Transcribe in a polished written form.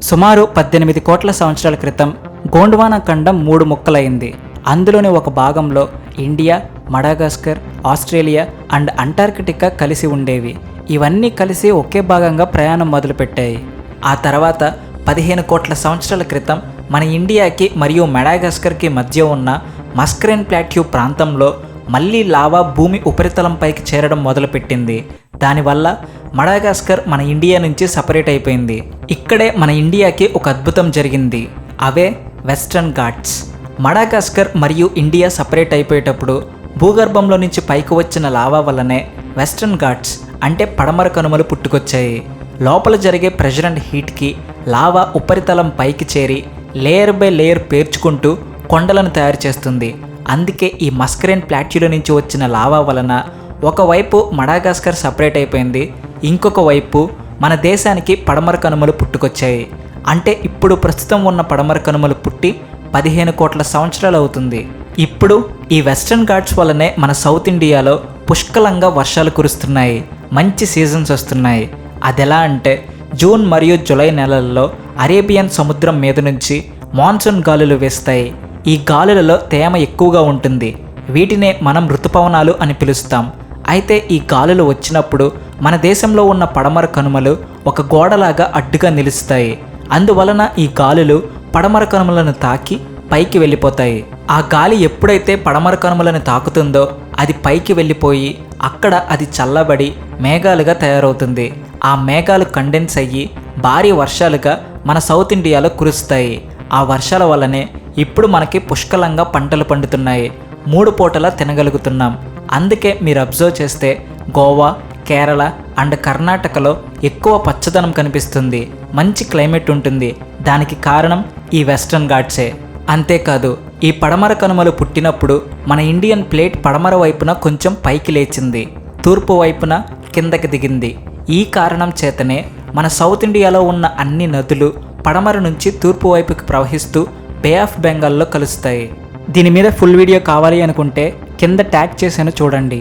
సుమారు 18 కోట్ల సంవత్సరాల క్రితం గోండ్వానా ఖండం 3 ముక్కలైంది. అందులోని ఒక భాగంలో India, Madagascar, Australia and Antarctica కలిసి ఉండేవి. ఇవన్నీ కలిసి ఒకే భాగంగా ప్రయాణం మొదలుపెట్టాయి. ఆ తర్వాత 15 కోట్ల సంవత్సరాల క్రితం మన ఇండియాకి మరియు మడగాస్కర్కి మధ్య ఉన్న మస్కరేన్ ప్లాట్యూ ప్రాంతంలో మళ్ళీ లావా భూమి ఉపరితలంపైకి చేరడం మొదలుపెట్టింది. దానివల్ల మడగాస్కర్ మన ఇండియా నుంచి సపరేట్ అయిపోయింది. ఇక్కడే మన ఇండియాకి ఒక అద్భుతం జరిగింది. అవే వెస్ట్రన్ ఘాట్స్. మడగాస్కర్ మరియు ఇండియా సపరేట్ అయిపోయేటప్పుడు భూగర్భంలో నుంచి పైకి వచ్చిన లావా వల్లనే వెస్ట్రన్ ఘాట్స్ అంటే పడమర కనుమలు పుట్టుకొచ్చాయి. లోపల జరిగే ప్రెషర్ అండ్ హీట్కి లావా ఉపరితలం పైకి చేరి లేయర్ బై లేయర్ పేర్చుకుంటూ కొండలను తయారు చేస్తుంది. అందుకే ఈ మస్కరేన్ ప్లాట్యూలో నుంచి వచ్చిన లావా వలన ఒకవైపు మడగాస్కర్ సపరేట్ అయిపోయింది, ఇంకొక వైపు మన దేశానికి పడమర కనుమలు పుట్టుకొచ్చాయి. అంటే ఇప్పుడు ప్రస్తుతం ఉన్న పడమర కనుమలు పుట్టి 15 కోట్ల సంవత్సరాలు అవుతుంది. ఇప్పుడు ఈ వెస్ట్రన్ ఘాట్స్ వల్లనే మన సౌత్ ఇండియాలో పుష్కలంగా వర్షాలు కురుస్తున్నాయి, మంచి సీజన్స్ వస్తున్నాయి. అదెలా అంటే జూన్ మరియు జూలై నెలల్లో అరేబియన్ సముద్రం మీద నుంచి మాన్సూన్ గాలులు వేస్తాయి. ఈ గాలులలో తేమ ఎక్కువగా ఉంటుంది. వీటినే మనం ఋతుపవనాలు అని పిలుస్తాం. అయితే ఈ గాలులు వచ్చినప్పుడు మన దేశంలో ఉన్న పడమర కనుమలు ఒక గోడలాగా అడ్డుగా నిలుస్తాయి. అందువలన ఈ గాలులు పడమర కనుమలను తాకి పైకి వెళ్ళిపోతాయి. ఆ గాలి ఎప్పుడైతే పడమర కనుమలను తాకుతుందో అది పైకి వెళ్ళిపోయి అక్కడ అది చల్లబడి మేఘాలుగా తయారవుతుంది. ఆ మేఘాలు కండెన్స్ అయ్యి భారీ వర్షాలుగా మన సౌత్ ఇండియాలో కురుస్తాయి. ఆ వర్షాల వల్లనే ఇప్పుడు మనకి పుష్కలంగా పంటలు పండుతున్నాయి, 3 పూటలా తినగలుగుతున్నాం. అందుకే మీరు అబ్జర్వ్ చేస్తే గోవా, కేరళ అండ్ కర్ణాటకలో ఎక్కువ పచ్చదనం కనిపిస్తుంది, మంచి క్లైమేట్ ఉంటుంది. దానికి కారణం ఈ వెస్ట్రన్ ఘాట్సే. అంతేకాదు ఈ పడమర కనుమలు పుట్టినప్పుడు మన ఇండియన్ ప్లేట్ పడమర వైపున కొంచెం పైకి లేచింది, తూర్పు వైపున కిందకి దిగింది. ఈ కారణం చేతనే మన సౌత్ ఇండియాలో ఉన్న అన్ని నదులు పడమర నుంచి తూర్పు వైపుకి ప్రవహిస్తూ బే ఆఫ్ బెంగాల్లో కలుస్తాయి. దీని మీద ఫుల్ వీడియో కావాలి అనుకుంటే కింద ట్యాగ్ చేశాను చూడండి.